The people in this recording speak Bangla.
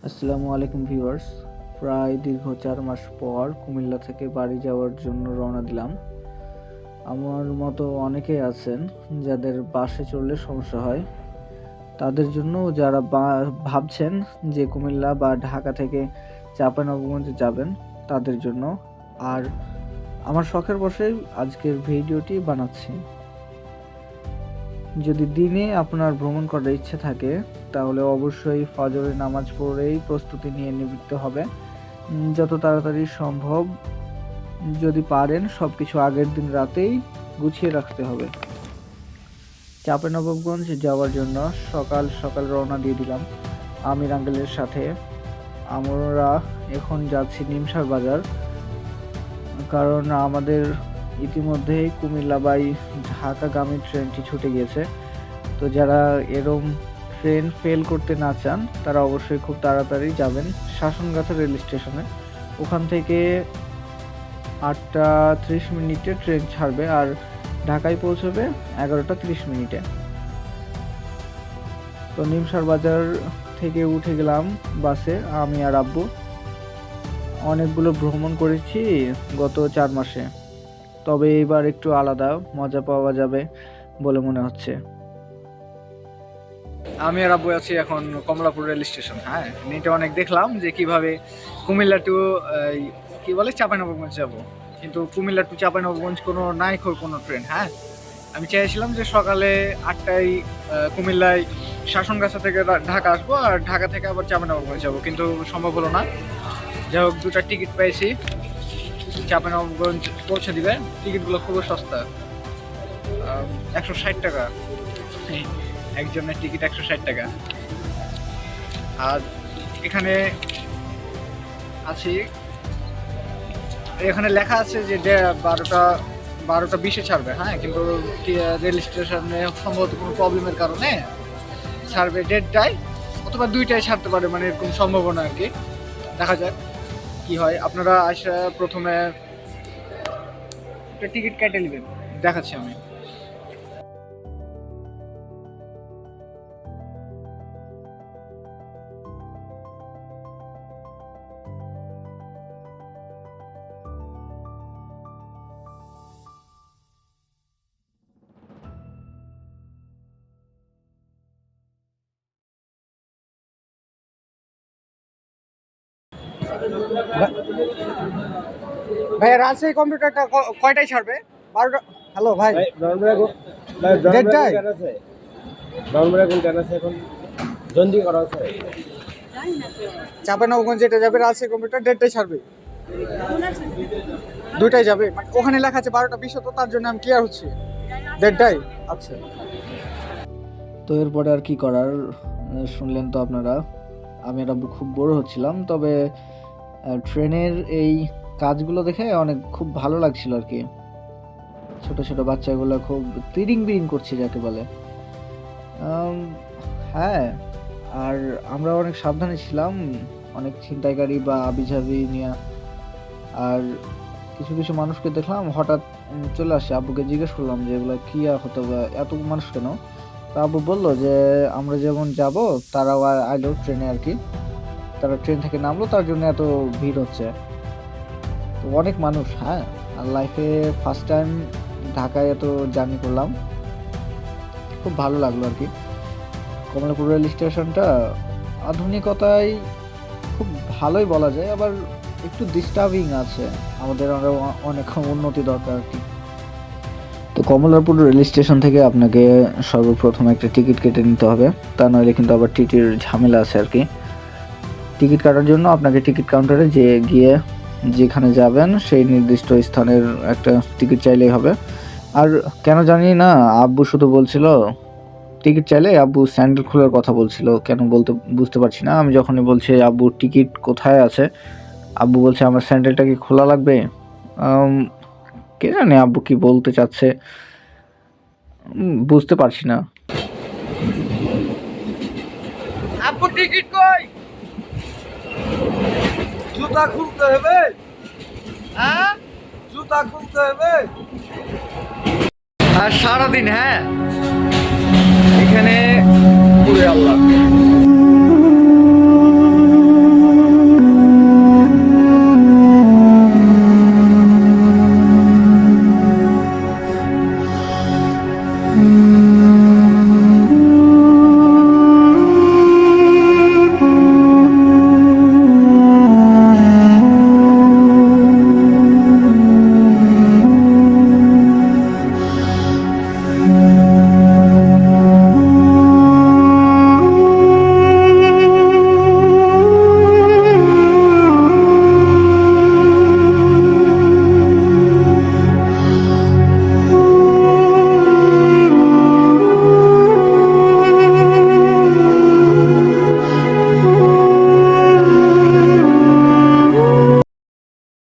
আসসালামু আলাইকুম ভিউয়ার্স। প্রায় দীর্ঘ 4 মাস পর কুমিল্লা থেকে বাড়ি যাওয়ার জন্য রওনা দিলাম। আমার মতো অনেকেই আছেন যাদের বাসে চড়লে সমস্যা হয়, তাদের জন্য যারা ভাবছেন যে কুমিল্লা বা ঢাকা থেকে চাঁপাইনবাবগঞ্জে যাবেন তাদের জন্য। আর আমার শখের বশে আজকের ভিডিওটি বানাচ্ছি। যদি দিনে আপনার ভ্রমণ করার ইচ্ছে থাকে তাহলে অবশ্যই ফজরের নামাজ পড়েই প্রস্তুতি নিয়ে নিতে হবে, যত তাড়াতাড়ি সম্ভব। যদি পারেন সবকিছু আগের দিন রাতেই গুছিয়ে রাখতে হবে। চাঁপাইনবাবগঞ্জ যাওয়ার জন্য সকাল সকাল রওনা দিয়ে দিলাম আমির আঙ্কেলের সাথে। আমরা এখন যাচ্ছি নিমসার বাজার, কারণ আমাদের ইতিমধ্যেই কুমিল্লা বাই ঢাকাগামী ট্রেনটি ছুটে গিয়েছে। তো যারা এরম ট্রেন ফেল করতে না চান তারা অবশ্যই খুব তাড়াতাড়ি যাবেন শাসনগাছা রেল স্টেশনে। ওখান থেকে 8টা 30 মিনিটে ট্রেন ছাড়বে আর ঢাকায় পৌঁছবে 11টা 30 মিনিটে। তো নিমসার বাজার থেকে উঠে গেলাম বাসে আমি আর আব্বু। অনেকগুলো ভ্রমণ করেছি গত 4 মাসে, তবে এবার একটু আলাদা মজা পাওয়া যাবে বলে মনে হচ্ছে। আমি আর আব্বু আছি এখন কমলাপুর রেল স্টেশন। হ্যাঁ, নেটে অনেক দেখলাম যে কিভাবে কুমিল্লা টু কি বলে চাঁপাইনবাবগঞ্জ যাব, কিন্তু কুমিল্লা টু চাঁপাইনবাবগঞ্জ কোনো ট্রেন। হ্যাঁ, আমি চেয়েছিলাম যে সকালে 8টায় কুমিল্লায় শাসনগাছা থেকে ঢাকা আসবো আর ঢাকা থেকে আবার চাঁপাইনবাবগঞ্জ যাবো, কিন্তু সম্ভব হলো না। যাই হোক, 2টা টিকিট পেয়েছি, চাঁপাইনবাবগঞ্জ পৌঁছে দিবে। টিকিটগুলো খুবই সস্তা, 160 টাকা একজনের টিকিট, 160 টাকা। আর এখানে আছি, এখানে লেখা আছে যে 12টা 20-এ ছাড়বে। হ্যাঁ, কিন্তু রেল স্টেশনে সম্ভবত কোনো প্রবলেমের কারণে ছাড়বে 1:30টায় অথবা 2টায় ছাড়তে পারে, মানে এরকম সম্ভাবনা আর কি। দেখা যাক কি হয়। আপনারা আসা প্রথমে একটা টিকিট কেটে নেবেন, দেখাচ্ছি আমি। ভাই, রাজশাহী কম্পিউটারটা কয়টায় ছাড়বে? 12টা। হ্যালো ভাই, চাঁপাইনবাবগঞ্জ যেটা যাবে রাজশাহী কম্পিউটার 1:30টায় ছাড়বে, 2টায় যাবে। মানে ওখানে লেখা আছে 12টা 20, তো তার জন্য আমি ক্লিয়ার হচ্ছি 1:30টায়। আচ্ছা, তো এরপরে আর কি করার, শুনলেন তো আপনারা। আমি আর আব্বু খুব বোর হচ্ছিলাম, তবে ট্রেনের এই কাজগুলো দেখে খুব ভালো লাগছিল আর কি। ছোট ছোট বাচ্চাগুলো খুব তিরিং বিরিং করছে যাকে বলে। হ্যাঁ, আর আমরা অনেক সাবধানে ছিলাম, অনেক ছিনতাইকারী বা আবিঝাবি নিয়ে। আর কিছু কিছু মানুষকে দেখলাম হঠাৎ চলে আসে। আব্বুকে জিজ্ঞেস করলাম যে এগুলো কি হতো বা এত মানুষ কেন। তা আব্বু বললো যে আমরা যেমন যাব তারাও আইলো ট্রেনে আর কি, তারা ট্রেন থেকে নামলো, তার জন্য এত ভিড় হচ্ছে। তো অনেক মানুষ। হ্যাঁ, আর লাইফে ফার্স্ট টাইম ঢাকায় এত জার্নি করলাম, খুব ভালো লাগলো আর কি। কমলাপুর রেল স্টেশনটা আধুনিকতায় খুব ভালোই বলা যায়, আবার একটু ডিস্টার্বিং আছে। আমাদের আরও অনেক উন্নতি দরকার আর কি। তো কমলাপুর রেল স্টেশন থেকে আপনাকে সর্বপ্রথম একটা টিকিট কেটে নিতে হবে, তা নইলে কিন্তু আবার টিটির ঝামেলা আছে আর কি। টিকিট কাটার জন্য আপনাকে টিকিট কাউন্টারে গিয়ে যেখানে যাবেন সেই নির্দিষ্ট স্থানের একটা টিকিট চাইলেই হবে। আর কেন জানি না আব্বু শুধু বলছিল টিকিট চাইলে, আব্বু স্যান্ডেল খোলার কথা বলছিল, কেন বলতে বুঝতে পারছি না। আমি যখনই বলছি আব্বু টিকিট কোথায় আছে, আব্বু বলছে আমার স্যান্ডেলটা কি খোলা লাগবে। কে জানে আব্বু কি বলতে চাচ্ছে, বুঝতে পারছি না। আব্বু টিকিট কই? জুতা খুলতে হবে। হ্যাঁ, জুতা খুলতে হবে। আর সারাদিন, হ্যাঁ, এখানে পুরে আল্লাহ